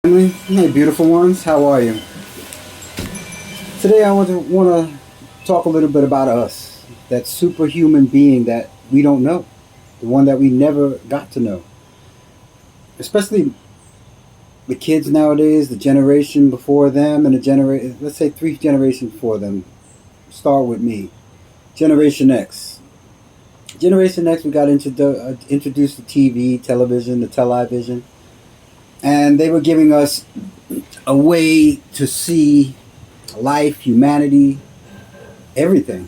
Family, hey beautiful ones, how are you? Today I want to talk a little bit about us, that superhuman being that we don't know, the one that we never got to know. Especially the kids nowadays, the generation before them, and the generation, let's say three generations before them. Start with me, Generation X. Generation X, we got introduced to TV, television, the television, and they were giving us a way to see life, humanity, everything.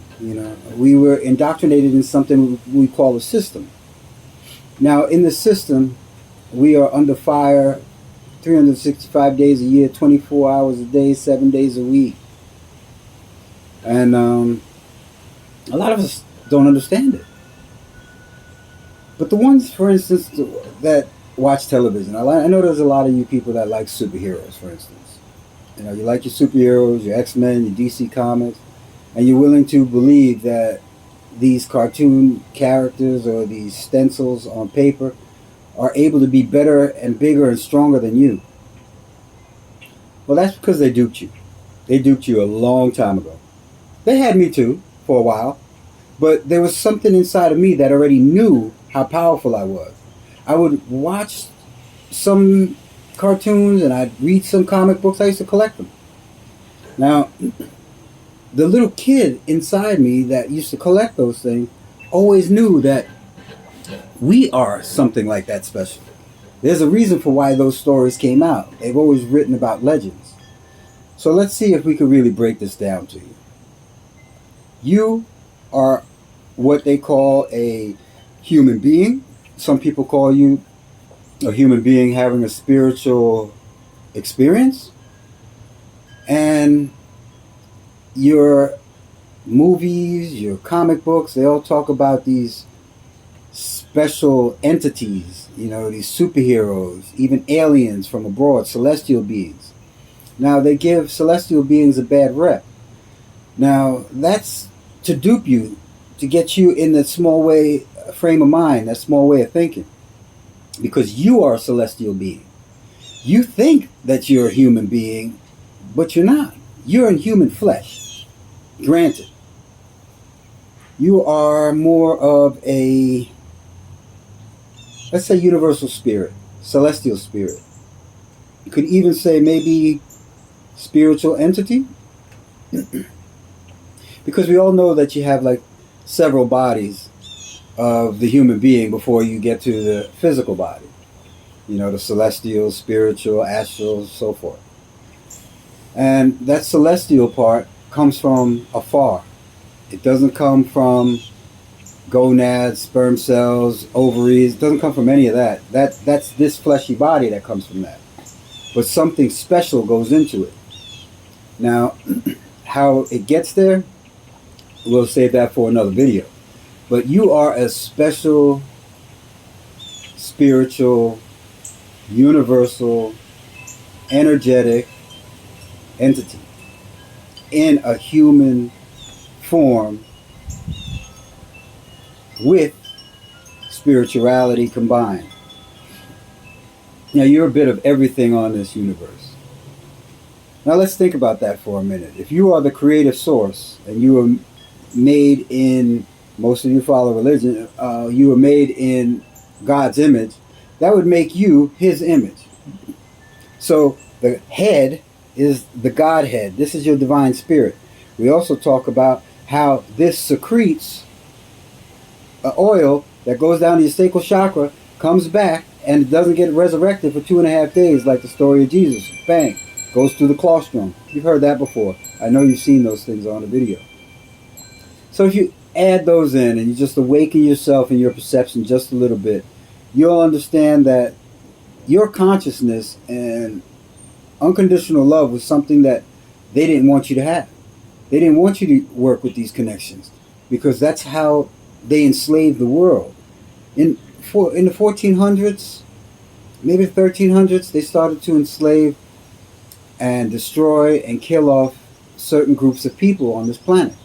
We were indoctrinated in something we call a system. Now, in the system, we are under fire 365 days a year, 24 hours a day, 7 days a week. And a lot of us don't understand it. But the ones, for instance, that watch television, I know there's a lot of you people that like superheroes, for instance. You like your superheroes, your X-Men, your DC Comics, and you're willing to believe that these cartoon characters or these stencils on paper are able to be better and bigger and stronger than you. Well, that's because they duped you. They duped you a long time ago. They had me too for a while, but there was something inside of me that already knew how powerful I was. I would watch some cartoons and I'd read some comic books. I used to collect them. Now, the little kid inside me that used to collect those things always knew that we are something like that special. There's a reason for why those stories came out. They've always written about legends. So let's see if we could really break this down to you. You are what they call a human being. Some people call you a human being having a spiritual experience. And your movies, your comic books, they all talk about these special entities, these superheroes, even aliens from abroad, celestial beings. Now, they give celestial beings a bad rep. Now, that's to dupe you, to get you in that small frame of mind, that small way of thinking. Because you are a celestial being. You think that you're a human being, but you're not. You're in human flesh. Granted. You are more of a, let's say, universal spirit, celestial spirit. You could even say maybe spiritual entity. Because we all know that you have like several bodies of the human being before you get to the physical body. The celestial, spiritual, astral, so forth. And that celestial part comes from afar. It doesn't come from gonads, sperm cells, ovaries. It doesn't come from any of that. That's this fleshy body that comes from that. But something special goes into it. Now, how it gets there, we'll save that for another video. But you are a special, spiritual, universal, energetic entity in a human form with spirituality combined. Now, you're a bit of everything on this universe. Now, let's think about that for a minute. If you are the creative source and you were made in, most of you follow religion, you were made in God's image, that would make you his image. So the head is the Godhead. This is your divine spirit. We also talk about how this secretes oil that goes down to your sacral chakra, comes back, and it doesn't get resurrected for 2.5 days like the story of Jesus. Bang. Goes through the colostrum. You've heard that before. I know you've seen those things on the video. So if you add those in and you just awaken yourself and your perception just a little bit, you'll understand that your consciousness and unconditional love was something that they didn't want you to have. They didn't want you to work with these connections because that's how they enslaved the world. In the 1400s, maybe 1300s, they started to enslave and destroy and kill off certain groups of people on this planet.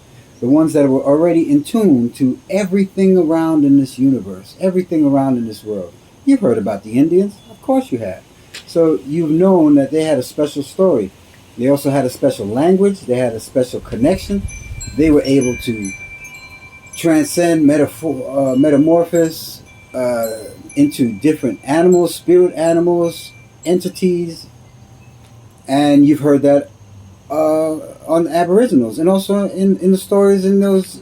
The ones that were already in tune to everything around in this universe, everything around in this world. You've heard about the Indians. Of course you have. So you've known that they had a special story. They also had a special language. They had a special connection. They were able to transcend, metamorphose into different animals, spirit animals, entities, and you've heard that on Aboriginals, and also in the stories in those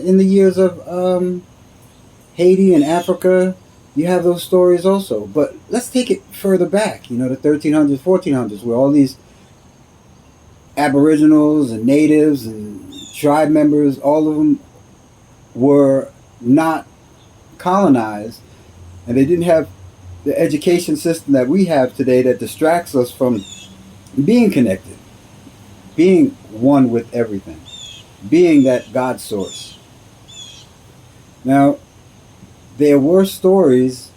in the years of Haiti and Africa. You have those stories also. But let's take it further back. You know, the 1300s, 1400s, where all these Aboriginals and natives and tribe members, all of them were not colonized, and they didn't have the education system that we have today that distracts us from being connected, being one with everything, being that God source. Now, there were stories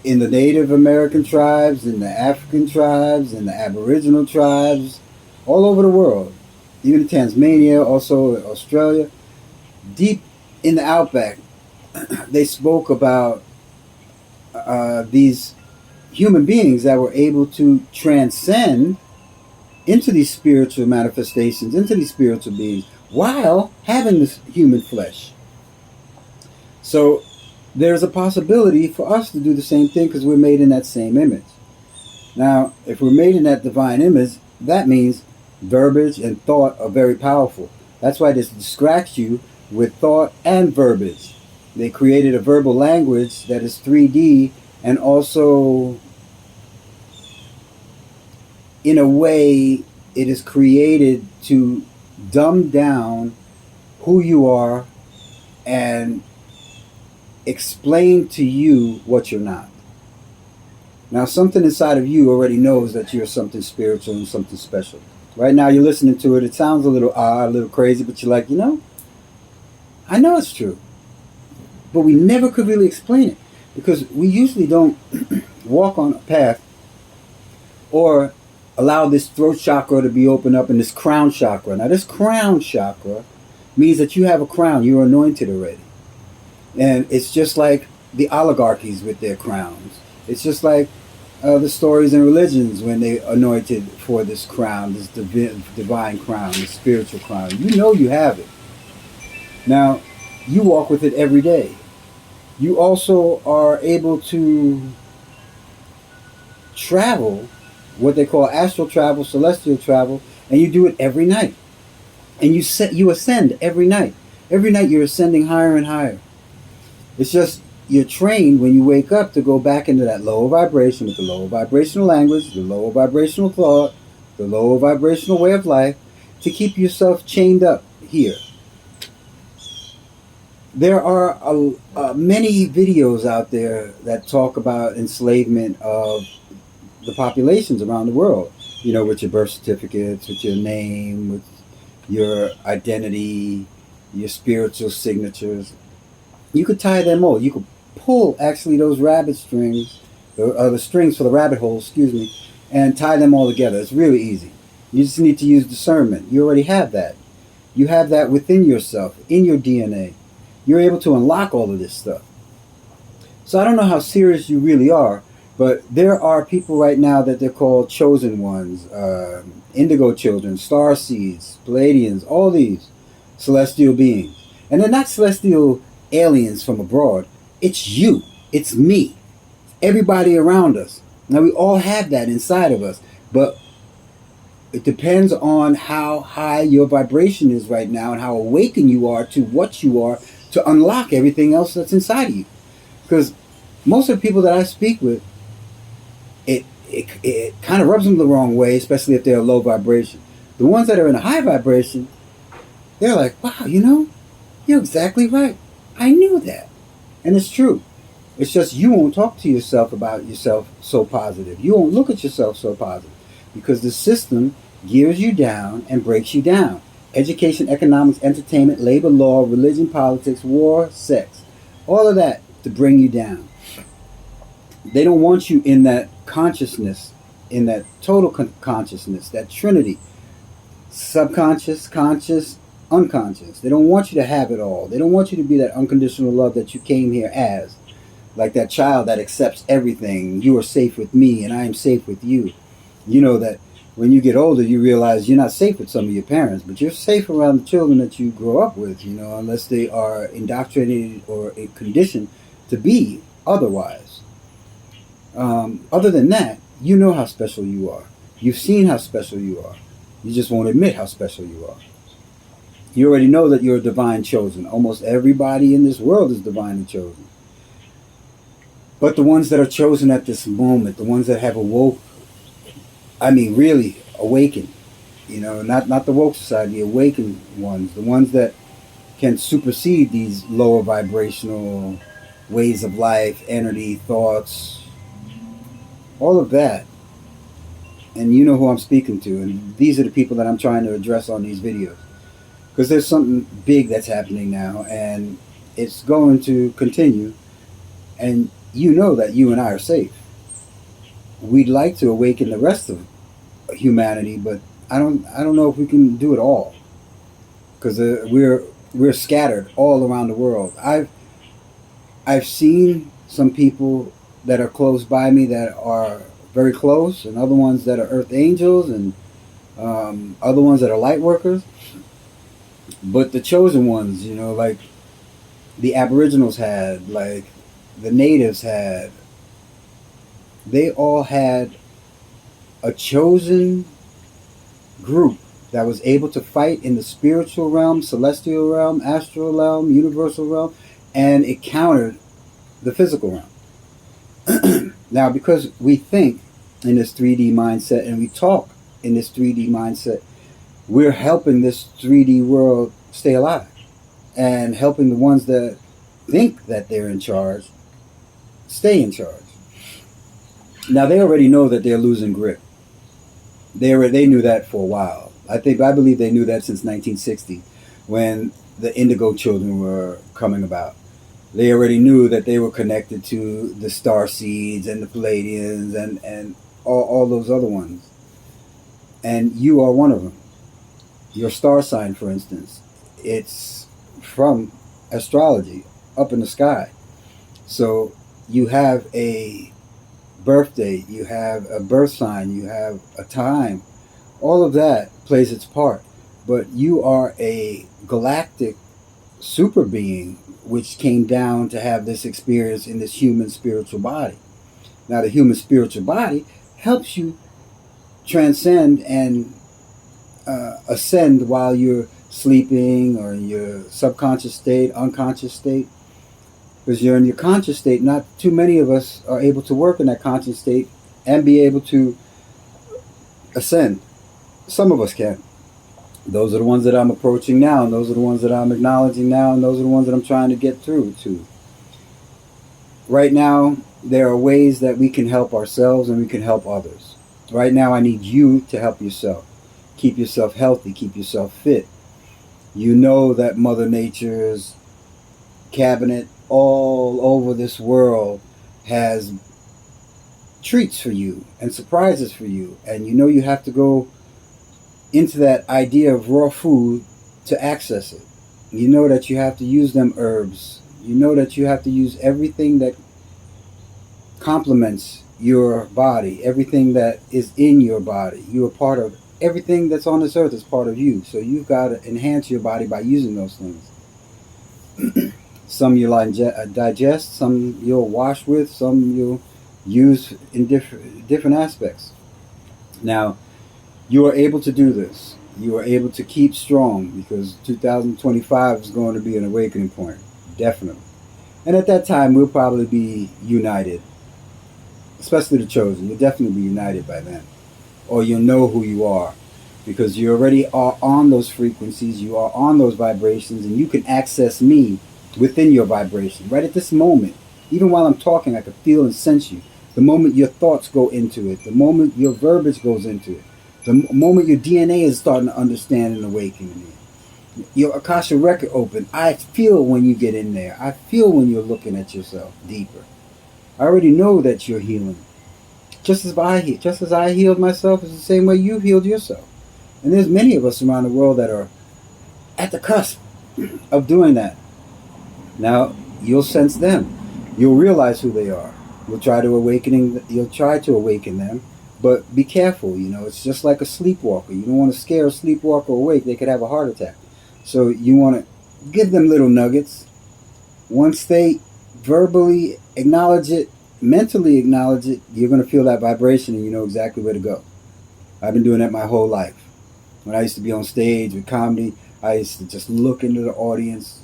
in the Native American tribes, in the African tribes, in the Aboriginal tribes, all over the world, even in Tasmania, also Australia, deep in the outback. They spoke about these human beings that were able to transcend into these spiritual manifestations, into these spiritual beings, while having this human flesh. So there's a possibility for us to do the same thing because we're made in that same image. Now, if we're made in that divine image, that means verbiage and thought are very powerful. That's why this distracts you with thought and verbiage. They created a verbal language that is 3D, and also in a way it is created to dumb down who you are and explain to you what you're not. Now, something inside of you already knows that you're something spiritual and something special. Right now you're listening to it, it sounds a little odd, a little crazy, but you're like, you know, I know it's true. But we never could really explain it because we usually don't walk on a path or allow this throat chakra to be opened up in this crown chakra. Now, this crown chakra means that you have a crown. You're anointed already. And it's just like the oligarchies with their crowns. It's just like the stories in religions when they anointed for this crown, this divine crown, this spiritual crown. You know you have it. Now, you walk with it every day. You also are able to travel, what they call astral travel, celestial travel, and you do it every night. And you ascend every night. Every night you're ascending higher and higher. It's just you're trained when you wake up to go back into that lower vibration with the lower vibrational language, the lower vibrational thought, the lower vibrational way of life, to keep yourself chained up here. There are many videos out there that talk about enslavement of the populations around the world. You know, with your birth certificates, with your name, with your identity, your spiritual signatures. You could tie them all. You could pull actually those rabbit strings, the strings for the rabbit hole, excuse me, and tie them all together. It's really easy. You just need to use discernment. You already have that. You have that within yourself, in your DNA. You're able to unlock all of this stuff. So I don't know how serious you really are, but there are people right now that they're called chosen ones, indigo children, star seeds, Pleiadians, all these celestial beings. And they're not celestial aliens from abroad. It's you. It's me. Everybody around us. Now, we all have that inside of us, but it depends on how high your vibration is right now and how awakened you are to what you are to unlock everything else that's inside of you. Because most of the people that I speak with, it kind of rubs them the wrong way, especially if they're a low vibration. The ones that are in a high vibration, they're like, wow, you know, you're exactly right. I knew that. And it's true. It's just you won't talk to yourself about yourself so positive. You won't look at yourself so positive because the system gears you down and breaks you down. Education, economics, entertainment, labor, law, religion, politics, war, sex. All of that to bring you down. They don't want you in that consciousness, in that total consciousness, that trinity. Subconscious, conscious, unconscious. They don't want you to have it all. They don't want you to be that unconditional love that you came here as. Like that child that accepts everything. You are safe with me and I am safe with you. You know that when you get older, you realize you're not safe with some of your parents, but you're safe around the children that you grow up with, unless they are indoctrinated or conditioned to be otherwise. Other than that, you know how special you are. You've seen how special you are. You just won't admit how special you are. You already know that you're divine chosen. Almost everybody in this world is divinely chosen. But the ones that are chosen at this moment, the ones that have really awakened, not the woke society, awakened ones, the ones that can supersede these lower vibrational ways of life, energy, thoughts, all of that. And you know who I'm speaking to. And these are the people that I'm trying to address on these videos. Because there's something big that's happening now, and it's going to continue. And you know that you and I are safe. We'd like to awaken the rest of humanity, but I don't know if we can do it all, because we're scattered all around the world. I've seen some people that are close by me that are very close, and other ones that are earth angels, and other ones that are light workers. But the chosen ones, like the Aboriginals had, like the natives had, they all had a chosen group that was able to fight in the spiritual realm, celestial realm, astral realm, universal realm, and it countered the physical realm. Now, because we think in this 3D mindset and we talk in this 3D mindset, we're helping this 3D world stay alive and helping the ones that think that they're in charge stay in charge. Now, they already know that they're losing grip. They knew that for a while. I believe they knew that since 1960, when the Indigo children were coming about. They already knew that they were connected to the star seeds and the Pleiadians and all those other ones. And you are one of them. Your star sign, for instance, it's from astrology, up in the sky. So you have a birth date, you have a birth sign, you have a time. All of that plays its part. But you are a galactic super being which came down to have this experience in this human spiritual body. Now, the human spiritual body helps you transcend and ascend while you're sleeping or in your subconscious state, unconscious state. Because you're in your conscious state, not too many of us are able to work in that conscious state and be able to ascend. Some of us can. Those are the ones that I'm approaching now, and those are the ones that I'm acknowledging now, and those are the ones that I'm trying to get through to. Right now, there are ways that we can help ourselves and we can help others. Right now, I need you to help yourself. Keep yourself healthy, keep yourself fit. You know that Mother Nature's cabinet all over this world has treats for you and surprises for you, and you know you have to go into that idea of raw food to access it. You know that you have to use them herbs. You know that you have to use everything that complements your body, everything that is in your body. You are part of everything that's on this earth is part of you. So you've got to enhance your body by using those things. Some you'll digest, some you'll wash with, some you'll use in different aspects. Now, you are able to do this. You are able to keep strong, because 2025 is going to be an awakening point, definitely. And at that time, we'll probably be united, especially the chosen. You'll definitely be united by then. Or you'll know who you are, because you already are on those frequencies, you are on those vibrations, and you can access me within your vibration. Right at this moment, even while I'm talking, I can feel and sense you. The moment your thoughts go into it, the moment your verbiage goes into it, the moment your DNA is starting to understand and awaken it. Your Akasha record open, I feel when you get in there. I feel when you're looking at yourself deeper. I already know that you're healing. Just as I healed myself is the same way you healed yourself. And there's many of us around the world that are at the cusp of doing that. Now, you'll sense them. you'll realize who they are. You'll try to awaken them, but be careful. It's just like a sleepwalker. You don't want to scare a sleepwalker awake. They could have a heart attack. So you want to give them little nuggets. Once they verbally acknowledge it, mentally acknowledge it, you're going to feel that vibration and you know exactly where to go. I've been doing that my whole life. When I used to be on stage with comedy, I used to just look into the audience,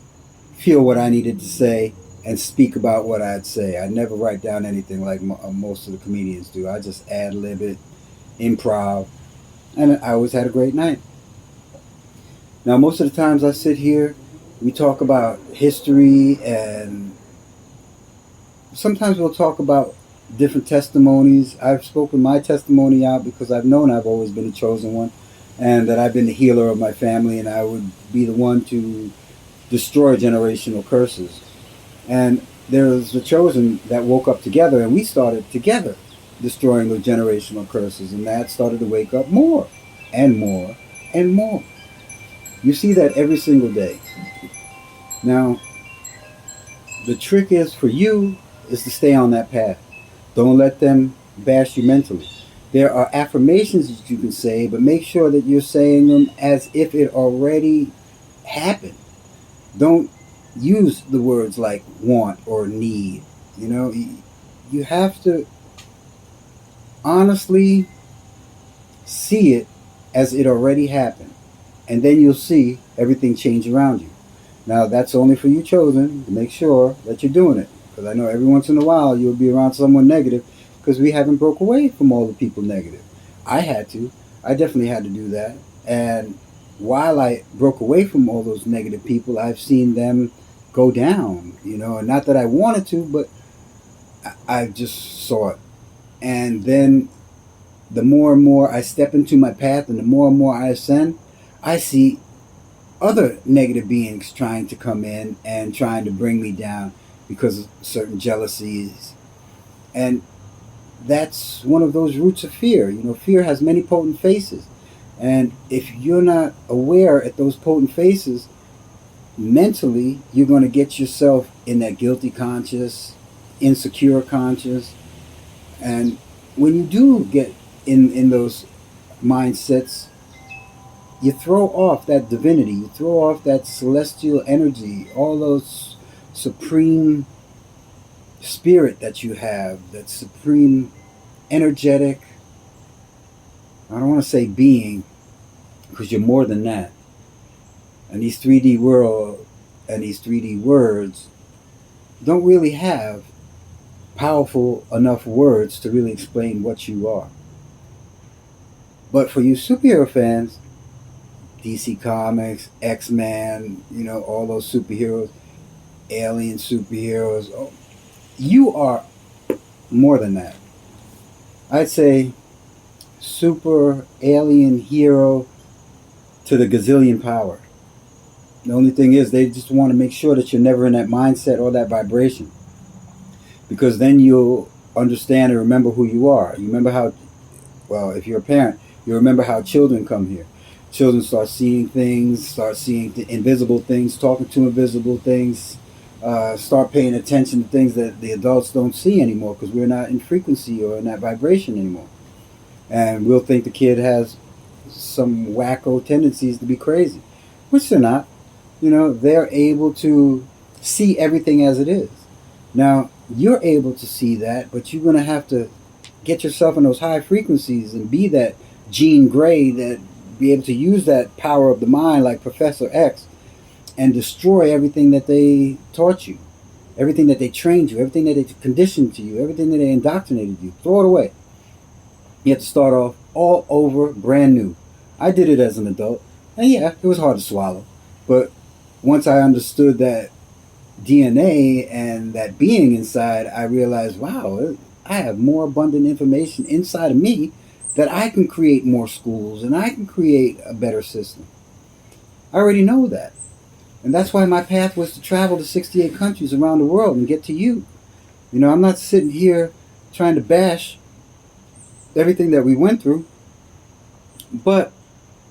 feel what I needed to say, and speak about what I'd say. I never write down anything like most of the comedians do. I just ad lib it, improv, and I always had a great night. Now, most of the times I sit here, we talk about history, and sometimes we'll talk about different testimonies. I've spoken my testimony out because I've known I've always been the chosen one, and that I've been the healer of my family, and I would be the one to destroy generational curses. And there was the chosen that woke up together, and we started together destroying those generational curses, and that started to wake up more and more and more. You see that every single day. Now, the trick is for you is to stay on that path. Don't let them bash you mentally. There are affirmations that you can say, but make sure that you're saying them as if it already happened. Don't use the words like want or need. You have to honestly see it as it already happened, and then you'll see everything change around you. Now, that's only for you chosen to make sure that you're doing it, because I know every once in a while you'll be around someone negative, because we haven't broke away from all the people negative. I definitely had to do that, and while I broke away from all those negative people, I've seen them go down, and not that I wanted to, but I just saw it. And then the more and more I step into my path and the more and more I ascend, I see other negative beings trying to come in and trying to bring me down because of certain jealousies. And that's one of those roots of fear. Fear has many potent faces. And if you're not aware at those potent faces, mentally, you're going to get yourself in that guilty conscious, insecure conscious. And when you do get in those mindsets, you throw off that divinity, you throw off that celestial energy, all those supreme spirit that you have, that supreme energetic, I don't want to say being, because you're more than that. And these 3D world and these 3D words don't really have powerful enough words to really explain what you are. But for you superhero fans, DC Comics, X-Men, all those superheroes, alien superheroes, you are more than that. I'd say super alien hero to the gazillion power. The only thing is they just want to make sure that you're never in that mindset or that vibration, because then you'll understand and remember who you are. You remember how, well, if you're a parent, you remember how children come here. Children start seeing things, start seeing invisible things, talking to invisible things, start paying attention to things that the adults don't see anymore because we're not in frequency or in that vibration anymore. And we'll think the kid has some wacko tendencies to be crazy, which they're not. They're able to see everything as it is. Now, you're able to see that, but you're going to have to get yourself in those high frequencies and be that Jean Grey, that be able to use that power of the mind like Professor X and destroy everything that they taught you, everything that they trained you, everything that they conditioned to you, everything that they indoctrinated you. Throw it away. You have to start off all over, brand new. I did it as an adult, and yeah, it was hard to swallow. But once I understood that DNA and that being inside, I realized, wow, I have more abundant information inside of me that I can create more schools and I can create a better system. I already know that. And that's why my path was to travel to 68 countries around the world and get to you. I'm not sitting here trying to bash everything that we went through, but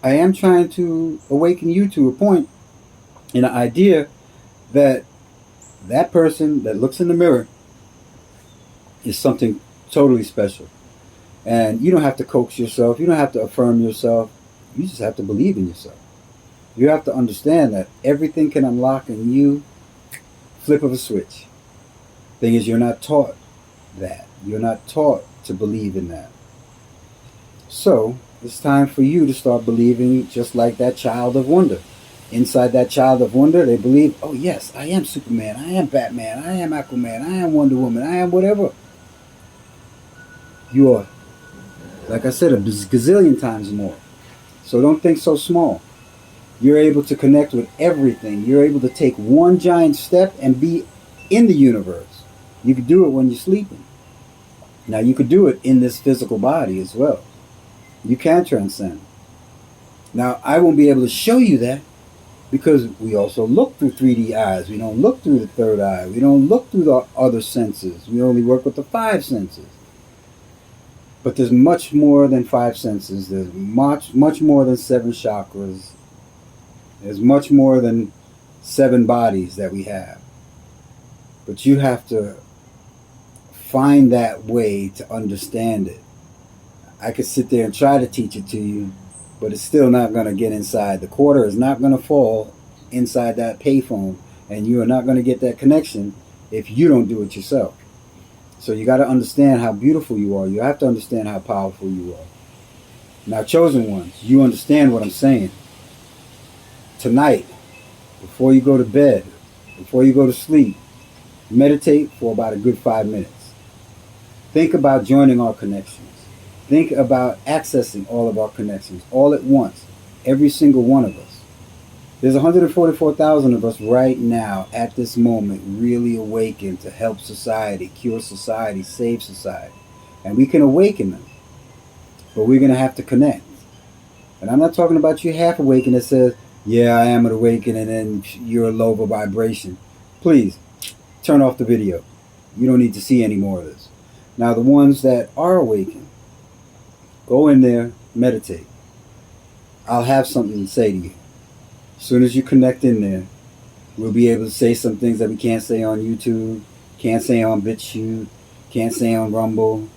I am trying to awaken you to a point and an idea that that person that looks in the mirror is something totally special. And you don't have to coax yourself. You don't have to affirm yourself. You just have to believe in yourself. You have to understand that everything can unlock in you, flip of a switch. Thing is, you're not taught that. You're not taught to believe in that. So it's time for you to start believing just like that child of wonder. Inside that child of wonder, they believe, oh yes, I am Superman, I am Batman, I am Aquaman, I am Wonder Woman, I am whatever. You are, like I said, a gazillion times more. So don't think so small. You're able to connect with everything. You're able to take one giant step and be in the universe. You can do it when you're sleeping. Now you could do it in this physical body as well. You can transcend. Now I won't be able to show you that because we also look through 3D eyes. We don't look through the third eye. We don't look through the other senses. We only work with the 5 senses. But there's much more than 5 senses. There's much more than 7 chakras. There's much more than 7 bodies that we have. But you have to find that way to understand it. I could sit there and try to teach it to you, but it's still not going to get inside. The quarter is not going to fall inside that payphone, and you are not going to get that connection if you don't do it yourself. So you got to understand how beautiful you are. You have to understand how powerful you are. Now, chosen ones, you understand what I'm saying. Tonight, before you go to bed, before you go to sleep, meditate for about a good 5 minutes. Think about joining our connections. Think about accessing all of our connections all at once, every single one of us. There's 144,000 of us right now at this moment really awakened to help society, cure society, save society. And we can awaken them, but we're going to have to connect. And I'm not talking about you half awakened that says, yeah, I am an awakened, and then you're a low vibration. Please, turn off the video. You don't need to see any more of this. Now, the ones that are awakened, go in there, meditate. I'll have something to say to you. As soon as you connect in there, we'll be able to say some things that we can't say on YouTube, can't say on BitChute, can't say on Rumble,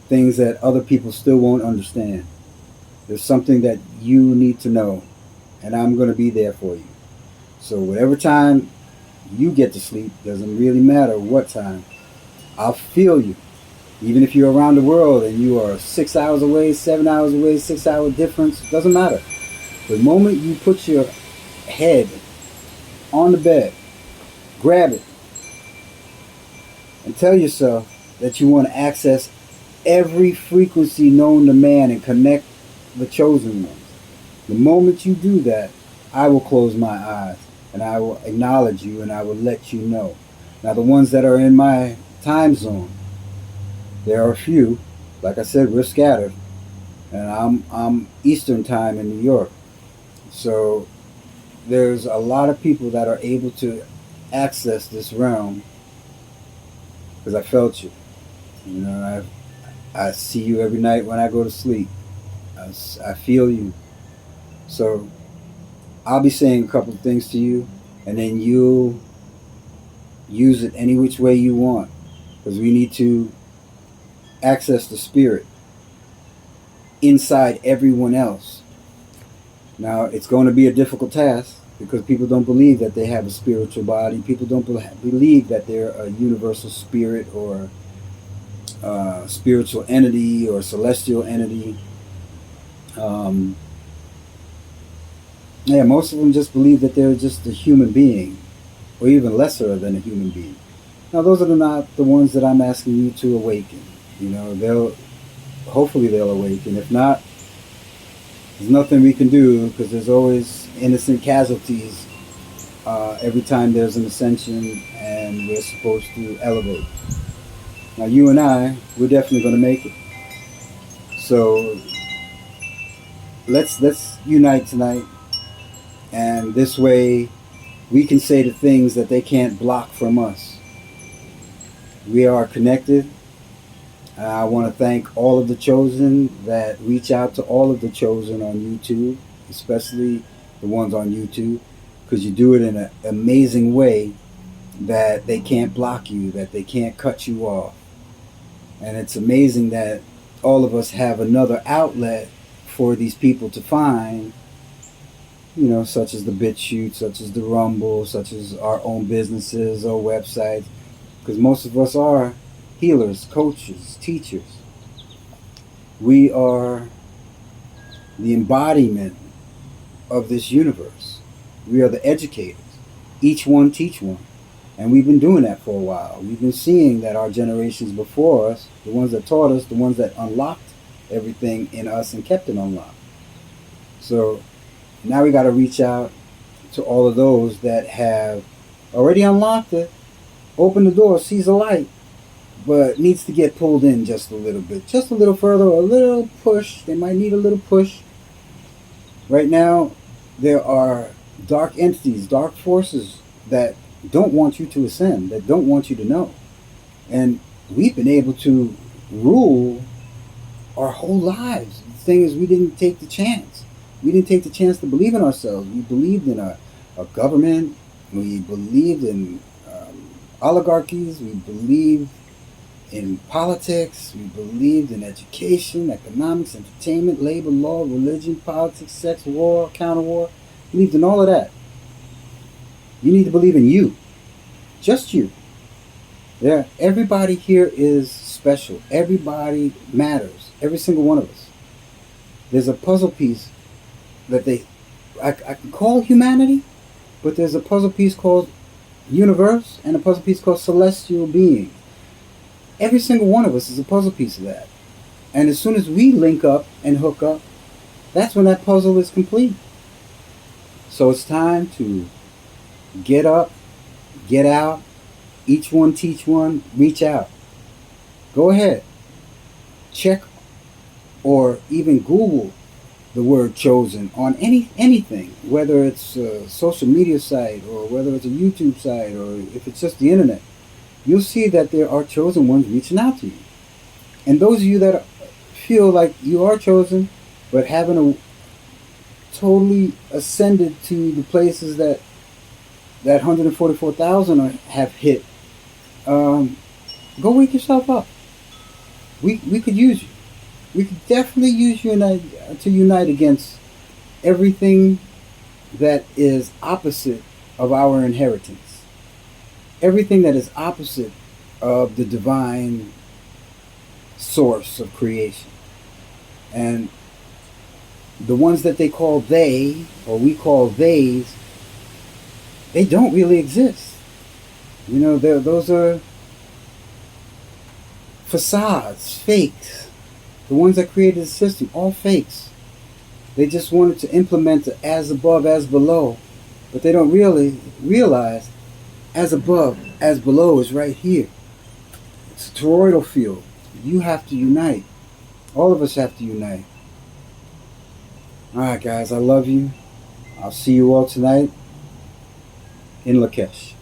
things that other people still won't understand. There's something that you need to know, and I'm going to be there for you. So whatever time you get to sleep, doesn't really matter what time, I'll feel you. Even if you're around the world and you are 6 hours away, 7 hours away, 6 hour difference, doesn't matter. The moment you put your head on the bed, grab it, and tell yourself that you want to access every frequency known to man and connect the chosen ones. The moment you do that, I will close my eyes and I will acknowledge you and I will let you know. Now, the ones that are in my time zone, there are a few. Like I said, we're scattered, and I'm Eastern time in New York. So there's a lot of people that are able to access this realm because I felt you. You know, I see you every night when I go to sleep. I feel you. So I'll be saying a couple of things to you, and then you'll use it any which way you want, because we need to access the spirit inside everyone else. Now, it's going to be a difficult task because people don't believe that they have a spiritual body. People don't believe that they're a universal spirit or spiritual entity or celestial entity. Most of them just believe that they're just a human being, or even lesser than a human being. Now, those are not the ones that I'm asking you to awaken. You know, hopefully they'll awaken. If not, there's nothing we can do because there's always innocent casualties every time there's an ascension and we're supposed to elevate. Now, you and I, we're definitely going to make it. So let's unite tonight, and this way we can say the things that they can't block from us. We are connected. I want to thank all of the chosen that reach out to all of the chosen on YouTube, especially the ones on YouTube, because you do it in an amazing way that they can't block you, that they can't cut you off. And it's amazing that all of us have another outlet for these people to find, such as the BitChute, such as the Rumble, such as our own businesses or websites. Because most of us are healers, coaches, teachers. We are the embodiment of this universe. We are the educators. Each one teach one. And we've been doing that for a while. We've been seeing that our generations before us, the ones that taught us, the ones that unlocked everything in us and kept it unlocked. So now we got to reach out to all of those that have already unlocked it, open the door, sees the light, but needs to get pulled in just a little bit, just a little further, a little push. They might need a little push. Right now, there are dark entities, dark forces that don't want you to ascend, that don't want you to know. And we've been able to rule our whole lives. The thing is, we didn't take the chance. We didn't take the chance to believe in ourselves. We believed in a government. We believed in oligarchies. We believed in politics. We believed in education, economics, entertainment, labor, law, religion, politics, sex, war, counter-war. Believed in all of that. You need to believe in you. Just you. Yeah, everybody here is special. Everybody matters. Every single one of us. There's a puzzle piece that I can call humanity, but there's a puzzle piece called universe and a puzzle piece called celestial being. Every single one of us is a puzzle piece of that. And as soon as we link up and hook up, that's when that puzzle is complete. So it's time to get up, get out, each one teach one, reach out. Go ahead. Check or even Google the word chosen on anything, whether it's a social media site or whether it's a YouTube site or if it's just the internet. You'll see that there are chosen ones reaching out to you. And those of you that feel like you are chosen but haven't totally ascended to the places that 144,000 have hit, go wake yourself up. We could use you. We could definitely use you to unite against everything that is opposite of our inheritance. Everything that is opposite of the divine source of creation. And the ones that they call they, or we call theys, they don't really exist. Those are facades, fakes. The ones that created the system, all fakes. They just wanted to implement the as above, as below. But they don't really realize as above, as below is right here. It's a toroidal field. You have to unite. All of us have to unite. Alright guys, I love you. I'll see you all tonight in Lakesh.